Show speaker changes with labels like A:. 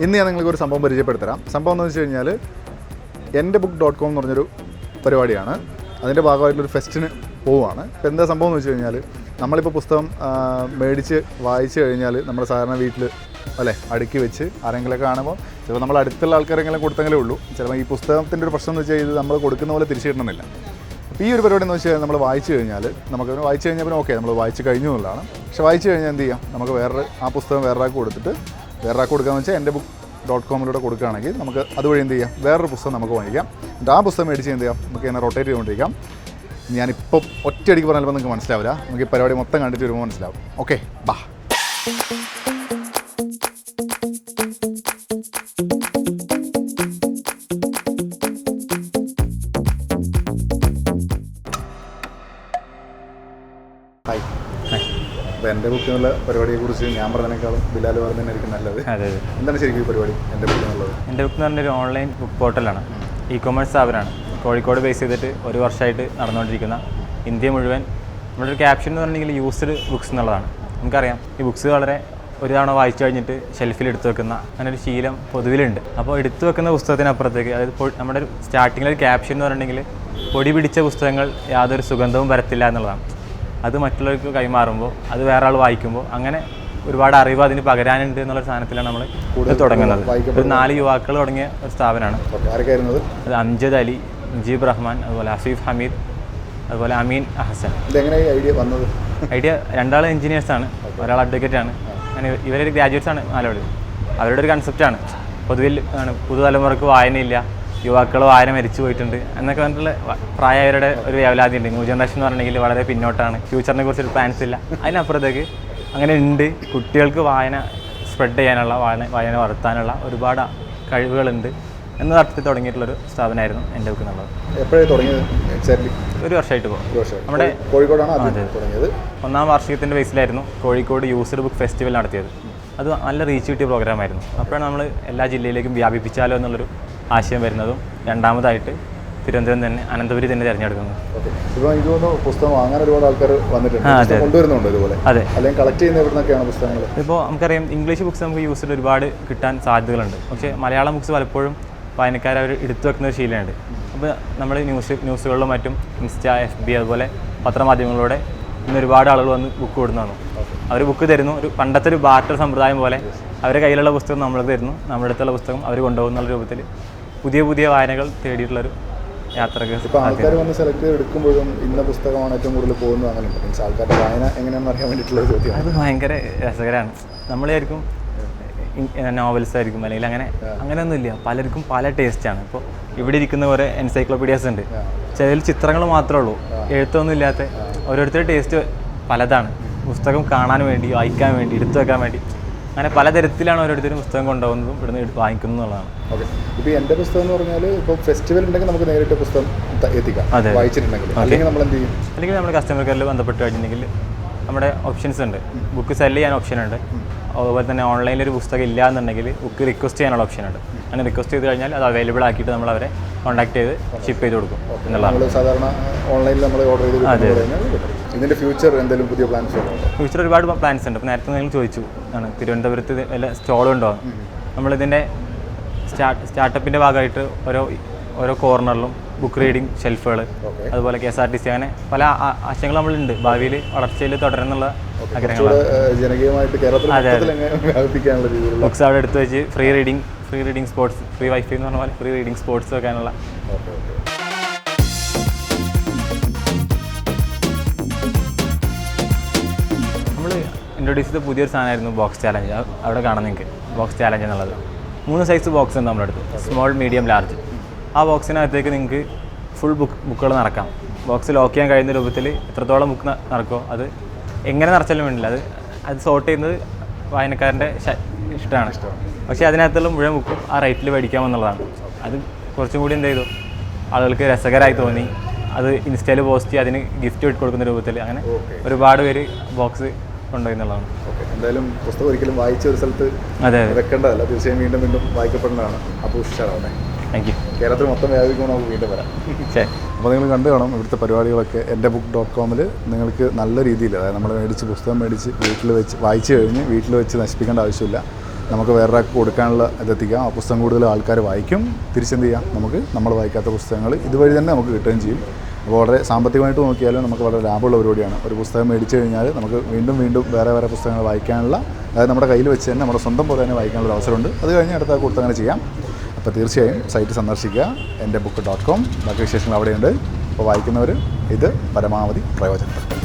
A: ഇന്ന് ഞാൻ നിങ്ങൾക്ക് ഒരു സംഭവം പരിചയപ്പെടുത്തരാം. സംഭവം എന്ന് വെച്ച് കഴിഞ്ഞാൽ endeBook.com എന്ന് പറഞ്ഞൊരു പരിപാടിയാണ്. അതിൻ്റെ ഭാഗമായിട്ടുള്ളൊരു ഫെസ്റ്റിന് പോവുകയാണ്. ഇപ്പോൾ എന്താ സംഭവം എന്ന് വെച്ച് കഴിഞ്ഞാൽ, നമ്മളിപ്പോൾ പുസ്തകം മേടിച്ച് വായിച്ചു കഴിഞ്ഞാൽ നമ്മുടെ സാധാരണ വീട്ടിൽ അല്ലേ അടുക്കി വെച്ച് ആരെങ്കിലുമൊക്കെ കാണുമ്പോൾ ചിലപ്പോൾ നമ്മൾ അടുത്തുള്ള ആൾക്കാരെങ്കിലും കൊടുത്തെങ്കിലേ ഉള്ളൂ. ചിലപ്പോൾ ഈ പുസ്തകത്തിൻ്റെ ഒരു പ്രശ്നം എന്ന് വെച്ചാൽ ഇത് നമ്മൾ കൊടുക്കുന്ന പോലെ തിരിച്ചു കിട്ടണമെന്നില്ല. അപ്പോൾ ഈ ഒരു പരിപാടി എന്ന് വെച്ചാൽ നമ്മൾ വായിച്ചു കഴിഞ്ഞാൽ നമുക്കതിന് വായിച്ചു കഴിഞ്ഞാൽ പിന്നെ ഓക്കെ നമ്മൾ വായിച്ച് കഴിഞ്ഞു എന്നുള്ളതാണ്. പക്ഷേ വായിച്ചു കഴിഞ്ഞാൽ എന്ത് ചെയ്യാം, നമുക്ക് ആ പുസ്തകം വേറൊരാൾക്ക് കൊടുത്തിട്ട് വേറൊരാൾക്ക് കൊടുക്കാമെന്ന് വെച്ചാൽ endeBook.com കൊടുക്കുകയാണെങ്കിൽ നമുക്ക് അതുവഴി എന്ത് ചെയ്യാം, വേറൊരു പുസ്തകം നമുക്ക് വാങ്ങിക്കാം. എന്നിട്ട് ആ പുസ്തകം മേടിച്ച് എന്ത് ചെയ്യാം, നമുക്ക് ഇങ്ങനെ റൊട്ടേറ്റ് ചെയ്തുകൊണ്ടിരിക്കാം. ഞാനിപ്പം ഒറ്റയടിക്ക് പറഞ്ഞാൽ നിങ്ങൾക്ക് മനസ്സിലാവില്ല, നമുക്ക് ഈ പരിപാടി മൊത്തം കണ്ടിട്ട് വരുമ്പോൾ മനസ്സിലാവും. ഓക്കെ, ബാ. ഹായ്. അപ്പോൾ എൻ്റെ ബുക്ക് എന്നുള്ള പരിപാടിയെക്കുറിച്ച് ഞാൻ പറഞ്ഞതിനേക്കാളും ബിലാൽ പറഞ്ഞതിനായിരിക്കും നല്ലത്.
B: അതെ.
A: എന്താണ് ശരിക്കും ഈ പരിപാടി എൻ്റെ ബുക്ക് എന്നുള്ളത്?
B: എൻ്റെ ബുക്ക് എന്ന് പറഞ്ഞൊരു ഓൺലൈൻ ബുക്ക് പോർട്ടലാണ്. ഇ-കൊമേഴ്സ് സ്ഥാപനമാണ്. കോഴിക്കോട് ബേസ് ചെയ്തിട്ട് ഒരു വർഷമായിട്ട് നടന്നുകൊണ്ടിരിക്കുന്ന, ഇന്ത്യ മുഴുവൻ. നമ്മുടെ ഒരു ക്യാപ്ഷൻ എന്ന് പറഞ്ഞിട്ടുണ്ടെങ്കിൽ യൂസ്ഡ് ബുക്സ് എന്നുള്ളതാണ്. നമുക്കറിയാം ഈ ബുക്സ് വളരെ ഒരു തവണ വായിച്ചു കഴിഞ്ഞിട്ട് ഷെൽഫിൽ എടുത്തു വെക്കുന്ന അങ്ങനെ ഒരു ശീലം പൊതുവിലുണ്ട്. അപ്പോൾ എടുത്തു വെക്കുന്ന പുസ്തകത്തിനപ്പുറത്തേക്ക്, അതായത് നമ്മുടെ ഒരു സ്റ്റാർട്ടിങ്ങിലൊരു ക്യാപ്ഷൻ എന്ന് പറഞ്ഞിട്ടുണ്ടെങ്കിൽ പൊടി പിടിച്ച പുസ്തകങ്ങൾ യാതൊരു സുഗന്ധവും വരത്തില്ല എന്നുള്ളതാണ്. അത് മറ്റുള്ളവർക്ക് കൈമാറുമ്പോൾ അത് വേറെ ആൾ വായിക്കുമ്പോൾ അങ്ങനെ ഒരുപാട് അറിവ് അതിന് പകരാനുണ്ട് എന്നുള്ള സാധനത്തിലാണ് നമ്മൾ കൂടുതൽ തുടങ്ങുന്നത്. ഒരു 4 യുവാക്കൾ തുടങ്ങിയ ഒരു സ്ഥാപനമാണ്. അത് അംജദ് അലി, മുജീബ് റഹ്മാൻ, അതുപോലെ ഹഫീഫ് ഹമീദ്, അതുപോലെ അമീൻ അഹസൻ. ഐഡിയ 2 എഞ്ചിനീയേഴ്സാണ്, ഒരാൾ അഡ്വക്കേറ്റാണ്. അങ്ങനെ ഇവരൊരു ഗ്രാജുവേറ്റ്സാണ് 4 പേര്. അവരുടെ ഒരു കൺസെപ്റ്റാണ് പൊതുവിൽ പുതുതലമുറക്ക് വായനയില്ല, യുവാക്കൾ വായന മരിച്ചു പോയിട്ടുണ്ട് എന്നൊക്കെ പറഞ്ഞിട്ടുള്ള പ്രായവരുടെ ഒരു വേവലാതി ഉണ്ട്. ന്യൂ ജനറേഷൻ എന്ന് പറഞ്ഞിട്ടുണ്ടെങ്കിൽ വളരെ പിന്നോട്ടാണ്, ഫ്യൂച്ചറിനെ കുറിച്ചൊരു പ്ലാൻസ് ഇല്ല. അതിനപ്പുറത്തേക്ക് അങ്ങനെ ഉണ്ട്. കുട്ടികൾക്ക് വായന സ്പ്രെഡ് ചെയ്യാനുള്ള, വായന വളർത്താനുള്ള ഒരുപാട് കഴിവുകളുണ്ട് എന്ന അർത്ഥത്തിൽ തുടങ്ങിയിട്ടുള്ളൊരു സ്ഥാപനമായിരുന്നു എൻ്റെ ബുക്ക് എന്നുള്ളത്.
A: എപ്പോഴാണ് തുടങ്ങിയത്?
B: ഒരു വർഷമായിട്ട് പോകും.
A: നമ്മുടെ കോഴിക്കോടാണ് തുടങ്ങിയത്.
B: 1ാം വാർഷികത്തിൻ്റെ ബേസിലായിരുന്നു കോഴിക്കോട് യൂസ്ഡ് ബുക്ക് ഫെസ്റ്റിവൽ നടത്തിയത്. അത് നല്ല റീച്ച് കിട്ടിയ പ്രോഗ്രാമായിരുന്നു. അപ്പോഴാണ് നമ്മൾ എല്ലാ ജില്ലയിലേക്കും വ്യാപിപ്പിച്ചാലോ എന്നുള്ളൊരു ആശയം വരുന്നതും. രണ്ടാമതായിട്ട് തിരുവനന്തപുരം തന്നെ, അനന്തപുരി തന്നെ തിരഞ്ഞെടുക്കുന്നത്.
A: ഇപ്പോൾ എനിക്ക് തോന്നുന്നു പുസ്തകം വാങ്ങാൻ ഒരുപാട് ആൾക്കാർ വന്നിട്ടുണ്ട്, കൊണ്ടുവരുന്നുണ്ട് ഇതുപോലെ.
B: അതെ.
A: അല്ലെങ്കിൽ കളക്ട് ചെയ്യുന്ന എവിടുന്നൊക്കെയാണ് പുസ്തകങ്ങൾ?
B: ഇപ്പോൾ നമുക്കറിയാം ഇംഗ്ലീഷ് ബുക്സ് നമുക്ക് യൂസ്ഡ് ഒരുപാട് കിട്ടാൻ സാധ്യതകളുണ്ട്. പക്ഷേ മലയാളം ബുക്സ് പലപ്പോഴും വായനക്കാർ അവർ എടുത്തു വെക്കുന്ന ഒരു ശീലമുണ്ട്. അപ്പോൾ നമ്മൾ ന്യൂസുകളിലും മറ്റും ഇൻസ്റ്റ, FB അതുപോലെ പത്രമാധ്യമങ്ങളിലൂടെ ഇന്ന് ഒരുപാട് ആളുകൾ വന്ന് ബുക്ക് കൊടുക്കുന്നതാണ്. അവർ ബുക്ക് തരുന്നു, ഒരു പണ്ടത്തെ ഒരു ബാർട്ടർ സമ്പ്രദായം പോലെ അവരുടെ കയ്യിലുള്ള പുസ്തകം നമ്മൾക്ക് തരുന്നു, നമ്മുടെ അടുത്തുള്ള പുസ്തകം അവർ കൊണ്ടുപോകുന്ന രൂപത്തിൽ പുതിയ പുതിയ വായനകൾ തേടിയിട്ടുള്ളൊരു യാത്രക്ക്.
A: ഇപ്പോൾ ആൾക്കാർ വന്ന് സെലക്ട് ചെയ്ത് എടുക്കുമ്പോഴും ഇന്ന പുസ്തകമാണ് ഏറ്റവും കൂടുതൽ പോകുന്നത്, അങ്ങനെ മീൻസ് ആൾക്കാരുടെ വായന എങ്ങനെയാണെന്ന് അറിയാൻ വേണ്ടിയിട്ടുള്ള ചോദ്യം.
B: അത് ഭയങ്കര രസകരമാണ്. നമ്മളായിരിക്കും നോവൽസ് ആയിരിക്കും, അല്ലെങ്കിൽ അങ്ങനെയൊന്നുമില്ല. പലർക്കും പല ടേസ്റ്റാണ്. ഇപ്പോൾ ഇവിടെ ഇരിക്കുന്ന കുറേ എൻസൈക്ലോപീഡിയാസ് ഉണ്ട്, ചില ചിത്രങ്ങൾ മാത്രമേ ഉള്ളൂ, എഴുത്തൊന്നും ഇല്ലാത്ത. ഓരോരുത്തരുടെ ടേസ്റ്റ് പലതാണ്. പുസ്തകം കാണാൻ വേണ്ടി, വായിക്കാൻ വേണ്ടി, എടുത്തു വെക്കാൻ വേണ്ടി, അങ്ങനെ പലതരത്തിലാണ് ഓരോരുത്തരും പുസ്തകം കൊണ്ടുപോകുന്നതും ഇവിടുന്ന് വാങ്ങിക്കുന്നതുള്ളതാണ്.
A: ഓക്കെ. ഇപ്പോൾ എൻ്റെ പുസ്തകം എന്ന് പറഞ്ഞാൽ ഇപ്പോൾ ഫെസ്റ്റിവൽ ഉണ്ടെങ്കിൽ നമുക്ക് നേരിട്ട് പുസ്തകം എത്തിക്കാം, വായിച്ചിട്ടുണ്ടെങ്കിൽ. അല്ലെങ്കിൽ നമ്മൾ എന്ത് ചെയ്യും?
B: അല്ലെങ്കിൽ നമ്മുടെ കസ്റ്റമർ കെയറിൽ ബന്ധപ്പെട്ട് കഴിഞ്ഞിട്ടുണ്ടെങ്കിൽ നമ്മുടെ ഓപ്ഷൻസ് ഉണ്ട്. ബുക്ക് സെല് ചെയ്യാൻ ഓപ്ഷൻ ഉണ്ട്. അതുപോലെ തന്നെ ഓൺലൈനിൽ ഒരു പുസ്തകം ഇല്ല എന്നുണ്ടെങ്കിൽ ബുക്ക് റിക്വസ്റ്റ് ചെയ്യാനുള്ള ഓപ്ഷൻ ഉണ്ട്. അങ്ങനെ റിക്വസ്റ്റ് ചെയ്ത് കഴിഞ്ഞാൽ അത് അവൈലബിൾ ആക്കിയിട്ട് നമ്മൾ അവരെ കോൺടാക്ട് ചെയ്ത് ഷിപ്പ് ചെയ്ത് കൊടുക്കും എന്നുള്ളതാണ്.
A: സാധാരണ ഓൺലൈനിൽ നമ്മൾ ഓർഡർ ചെയ്ത്. ഇതിൻ്റെ ഫ്യൂച്ചർ എന്തെങ്കിലും പുതിയ പ്ലാൻസ് ഉണ്ടോ?
B: ഫ്യൂച്ചർ ഒരുപാട് പ്ലാൻസ് ഉണ്ട്. ഇപ്പോൾ നേരത്തെ നിങ്ങൾ ചോദിച്ചു തിരുവനന്തപുരത്ത് വല്ല സ്റ്റോളുണ്ടോ. നമ്മളിതിൻ്റെ സ്റ്റാർട്ടപ്പിൻ്റെ ഭാഗമായിട്ട് ഓരോ കോർണറിലും ബുക്ക് റീഡിങ് ഷെൽഫുകൾ, അതുപോലെ KSRTC, അങ്ങനെ പല ആശയങ്ങൾ നമ്മളുണ്ട്. ഭാവിയിൽ വളർച്ചയിൽ തുടരുന്നുള്ള ആഗ്രഹങ്ങളാണ്. ബുക്സ് അവിടെ എടുത്ത് വെച്ച് free reading sports, free wifi എന്ന് പറഞ്ഞ പോലെ ഫ്രീ റീഡിങ് സ്പോർട്സ് വെക്കാനുള്ള. നമ്മൾ ഇൻട്രൊഡ്യൂസ് ചെയ്ത പുതിയൊരു സാധനമായിരുന്നു ബോക്സ് ചാലഞ്ച്. അവിടെ കാണാം നിങ്ങൾക്ക് ബോക്സ് ചാലഞ്ച് എന്നുള്ളത്. 3 സൈസ് ബോക്സ് ഉണ്ട് നമ്മുടെ അടുത്ത്, സ്മോൾ, മീഡിയം, ലാർജ്. ആ ബോക്സിനകത്തേക്ക് നിങ്ങൾക്ക് ഫുൾ ബുക്കുകൾ നിറക്കാം. ബോക്സ് ലോക്ക് ചെയ്യാൻ കഴിയുന്ന രൂപത്തിൽ എത്രത്തോളം ബുക്ക് നിറക്കുമോ അത് എങ്ങനെ നിറച്ചാലും വേണ്ടില്ല. അത് സോർട്ട് ചെയ്യുന്നത് വായനക്കാരൻ്റെ ഇഷ്ടമാണ്. പക്ഷേ അതിനകത്തുള്ള മുഴുവൻ ബുക്കും ആ റേറ്റിൽ മേടിക്കാമെന്നുള്ളതാണ്. അത് കുറച്ചും കൂടി എന്ത് ചെയ്തു, ആളുകൾക്ക് രസകരമായി തോന്നി. അത് ഇൻസ്റ്റയിൽ പോസ്റ്റ് ചെയ്ത് അതിന് ഗിഫ്റ്റ് കൊടുക്കുന്ന രൂപത്തിൽ അങ്ങനെ ഒരുപാട് പേര് ബോക്സ് കൊണ്ടുപോകുന്നുള്ളതാണ്.
A: എന്തായാലും പുസ്തകം ഒരിക്കലും വായിച്ച ഒരു സ്ഥലത്ത് വെക്കേണ്ടതല്ല, തീർച്ചയായും വീണ്ടും വീണ്ടും വായിക്കപ്പെടുന്നതാണ്. അപ്പോൾ ഉഷാറാവണേ.
B: Thank you.
A: കേരളത്തിൽ മൊത്തം വ്യാപിക്കുമ്പോൾ നമുക്ക് വീണ്ടും വരാം.
B: ശരി.
A: അപ്പോൾ നിങ്ങൾ കണ്ടു കാണും ഇവിടുത്തെ പരിപാടികളൊക്കെ എൻ്റെ book.com നിങ്ങൾക്ക് നല്ല രീതിയിൽ, അതായത് നമ്മൾ പുസ്തകം മേടിച്ച് വീട്ടിൽ വെച്ച് വായിച്ചു കഴിഞ്ഞ് വീട്ടിൽ വെച്ച് നശിപ്പിക്കേണ്ട ആവശ്യമില്ല. നമുക്ക് വേറൊരാൾക്ക് കൊടുക്കാനുള്ള ഇതെത്തിക്കാം. ആ പുസ്തകം കൂടുതൽ ആൾക്കാർ വായിക്കും. തിരിച്ചെന്ത് ചെയ്യാം, നമുക്ക് നമ്മൾ വായിക്കാത്ത പുസ്തകങ്ങൾ ഇതുവഴി തന്നെ നമുക്ക് കിട്ടുകയും ചെയ്യും. അപ്പോൾ വളരെ സാമ്പത്തികമായിട്ട് നോക്കിയാലും നമുക്ക് വളരെ ലാഭമുള്ള പരിപാടിയാണ്. ഒരു പുസ്തകം മേടിച്ചു കഴിഞ്ഞാൽ നമുക്ക് വീണ്ടും വീണ്ടും വേറെ പുസ്തകങ്ങൾ വായിക്കാനുള്ള, അതായത് നമ്മുടെ കയ്യിൽ വെച്ച് തന്നെ നമ്മുടെ സ്വന്തം പോലെ തന്നെ വായിക്കാനുള്ള അവസരമുണ്ട്. അത് കഴിഞ്ഞ് അടുത്ത കൊടുത്ത് അങ്ങനെ ചെയ്യാം. അപ്പോൾ തീർച്ചയായും സൈറ്റ് സന്ദർശിക്കുക, എൻ്റെ book.com. ബാക്കി വിശേഷങ്ങൾ അവിടെയുണ്ട്. അപ്പോൾ വായിക്കുന്നവർ ഇത് പരമാവധി പ്രയോജനപ്പെടുത്തും.